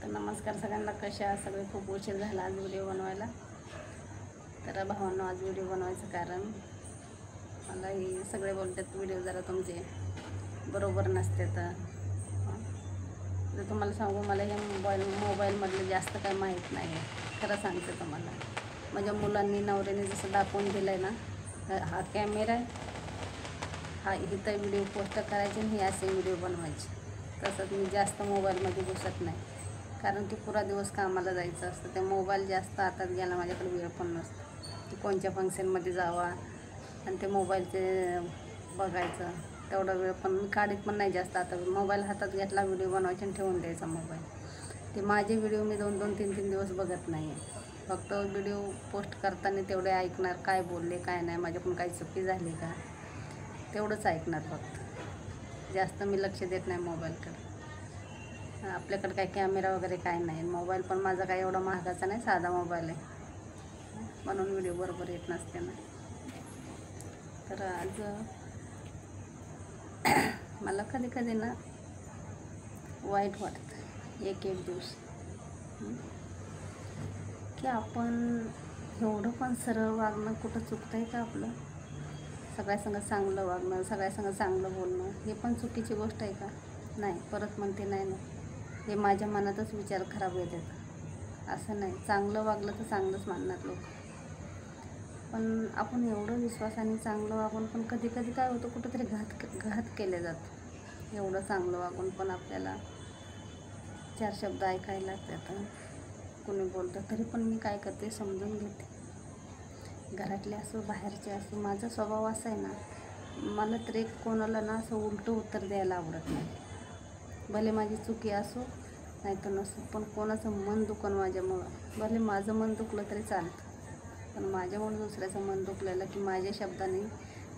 तर नमस्कार सगळ्यांना, कशा आहात सगळे? खूप उशीर झाला आज व्हिडिओ बनवायला. तर भावांनो, आज व्हिडिओ बनवायचं कारण मला हे सगळे बोलतात व्हिडिओ जरा तुमचे बरोबर नसते. तर तुम्हाला सांगू, मला हे मोबाईलमधलं जास्त काही माहीत नाही आहे, खरं सांगते तुम्हाला. माझ्या मुलांनी नवऱ्याने जसं दाखवून दिलं आहे ना, हा कॅमेरा आहे, हा इथं व्हिडिओ पोस्ट करायचे आणि हे असे व्हिडिओ बनवायचे. तसंच मी जास्त मोबाईलमध्ये घुसत नाही, कारण की पुरा दिवस कामाला जायचं असतं. ते मोबाईल जास्त हातात घ्यायला माझ्याकडे वेळ पण नसतो. की कोणत्या फंक्शनमध्ये जावा आणि ते मोबाईलचे बघायचं, तेवढा वेळ पण मी काढत पण नाही जास्त. आता मोबाईल हातात घेतला, व्हिडिओ बनवायचे आणि ठेवून द्यायचा मोबाईल. ते माझे व्हिडिओ मी 2-2, 3-3 दिवस बघत नाही आहे. फक्त व्हिडिओ पोस्ट करताना तेवढे ऐकणार, काय बोलले काय नाही, माझ्याकडून काही चुकी झाली का, तेवढंच ऐकणार फक्त. जास्त मी लक्ष देत नाही मोबाईलकडे. आपल्याकडे काय कॅमेरा वगैरे काय नाही, मोबाईल पण माझा काय एवढा महागाचा नाही, साधा मोबाईल आहे, म्हणून व्हिडिओ बरोबर येत नसते ना. तर आज मला कधी कधी ना वाईट वाटतं एक दिवस की आपण एवढं पण सरळ वागणं कुठं चुकतं आहे का आपलं? सगळ्यासंग चांगलं वागणं, सगळ्यासंग चांगलं बोलणं, हे पण चुकीची गोष्ट आहे का? नाही. परत म्हणते नाही ना, हे माझ्या मनातच विचार खराब येतात. असं नाही, चांगलं वागलं तर चांगलंच मानणार लोक. पण आपण एवढं विश्वासाने चांगलं वागून पण कधी कधी काय होतं, कुठंतरी घात केले जातं. एवढं चांगलं वागून पण आपल्याला 4 शब्द ऐकायला लागतात. कोणी बोलतं तरी पण मी काय करते, समजून घेते. घरातले असो बाहेरचे असो, माझा स्वभाव असा आहे ना, मला तरी कोणाला ना असं उलटं उत्तर द्यायला आवडत नाही. भले माझी चुकी असो नाही तर नसो, पण कोणाचं मन दुखन माझ्यामुळं, भले माझं मन दुखलं तरी चालतं, पण माझ्यामुळे दुसऱ्याचं मन दुखलेलं की माझ्या शब्दाने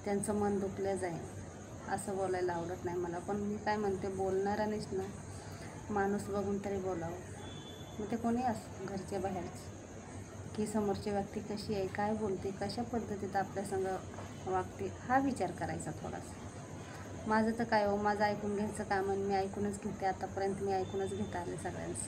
त्यांचं मन दुखलं जाईल असं बोलायला आवडत नाही मला. पण मी काय म्हणते, बोलणारानेच ना माणूस बघून तरी बोलावं. मग ते कोणी असो, घरच्या बाहेरचे, की समोरची व्यक्ती कशी आहे, काय बोलते, कशा पद्धतीत आपल्यासंग वागते, हा विचार करायचा थोडासा. माझं तर काय हो, माझं ऐकून घ्यायचं काम आणि मी ऐकूनच घेते. आतापर्यंत मी ऐकूनच घेत आले सगळ्यांचं,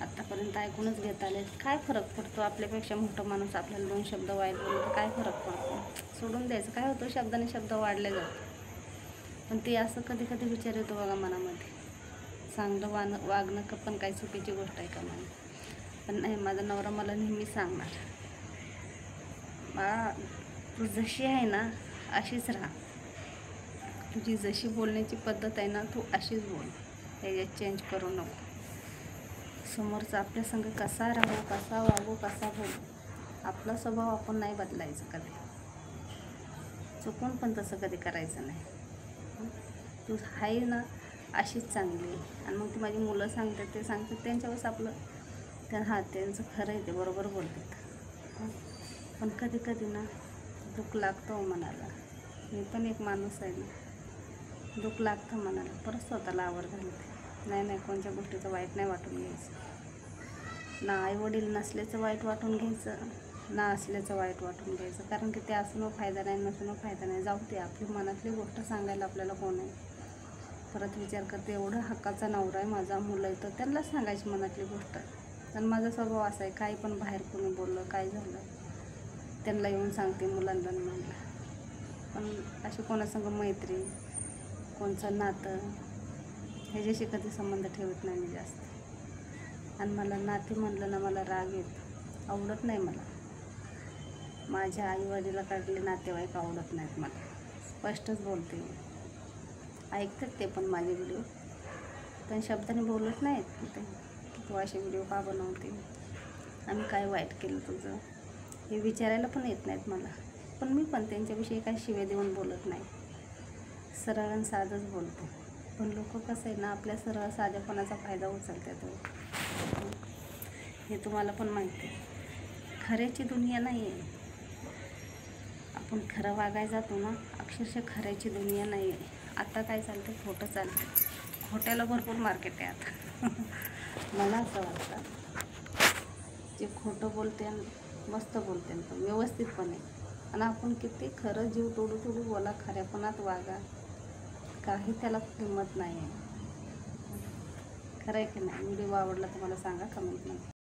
आतापर्यंत ऐकूनच घेत आले. काय फरक पडतो? आपल्यापेक्षा मोठं माणूस आपल्याला 2 शब्द वाईट बोलतो तर काय फरक पडतो? सोडून द्यायचं. काय होतं, शब्दाने शब्द वाढले जातात. पण ते असं कधी कधी विचार येतो बघा मनामध्ये, चांगलं वागणं का पण काही चुकीची गोष्ट आहे का म्हणून. पण नाही, माझा नवरा मला नेहमी सांगणार, बा तू जशी आहे ना अशीच राहा, तुझी जशी बोलण्याची पद्धत आहे ना तू अशीच बोल, त्याच्यात चेंज करू नको. समोरचा आपल्या संग कसा राहू, कसा वागू, कसा बोलू, आपला स्वभाव आपण नाही बदलायचं कधी. चुकून पण तसं कधी करायचं नाही. तू आहे ना अशीच चांगली. आणि मग ती माझी मुलं सांगतात, ते सांगतात त्यांच्यावेळेस आपलं त्यांचं खरं आहे, ते बरोबर बोलतात. पण कधी कधी ना दुःख लागतं मनाला. मी पण एक माणूस आहे ना, दुःख लागतं मनाला. परत स्वतःला आवर घालते, नाही कोणत्या गोष्टीचं वाईट नाही वाटून घ्यायचं. ना आईवडील नसल्याचं वाईट वाटून घ्यायचं, ना असल्याचं वाईट वाटून घ्यायचं. कारण की ते असून फायदा नाही, नसून फायदा नाही. जाऊ ते, आपली मनातली गोष्ट सांगायला आपल्याला कोण आहे? परत विचार करते, एवढं हक्काचा नवरा आहे माझा, मुलं आहे, तर त्यांना सांगायची मनातली गोष्ट. आणि माझा स्वभाव असा आहे, काही पण बाहेर कोणी बोललं, काय झालं, त्यांना येऊन सांगते, मुलांना म्हणलं. पण अशी कोणासंग मैत्री, कोणचं नातं, ह्याच्याशी कधी संबंध ठेवत नाही मी जास्त. आणि मला नाते म्हणलं ना, मला राग येत, आवडत नाही मला. माझ्या आईवडिला काढले नातेवाईक आवडत नाहीत मला, स्पष्टच बोलते मी. ऐकतात ते पण माझे व्हिडिओ, पण शब्दाने बोलत नाहीत ते की तू असे व्हिडिओ का बनवते, आम्ही काय वाईट केलं तुझं, हे विचारायला पण येत नाहीत मला. पण मी पण त्यांच्याविषयी काही शिव्या देऊन बोलत नाही, सरळ आणि साधंच बोलते. पण लोक कसं आहे ना, आपल्या सरळ साधेपणाचा फायदा उचलतात. हे तुम्हाला पण माहिती आहे. खऱ्याची दुनिया नाही आहे. आपण खरं वागायला जातो ना, अक्षरशः खऱ्याची दुनिया नाही आहे. आता काय चालतं, खोटं चालतं. खोट्याला भरपूर मार्केट आहे आता. मला असं वाटतं, जे खोटं बोलते मस्त बोलते पण व्यवस्थितपणे, आणि आपण किती खरं जीव तोडू बोला, खऱ्यापणात वागा, काही त्याला किंमत नाही आहे. खरं आहे की नाही? व्हिडिओ आवडला तर मला सांगा कमेंटमध्ये.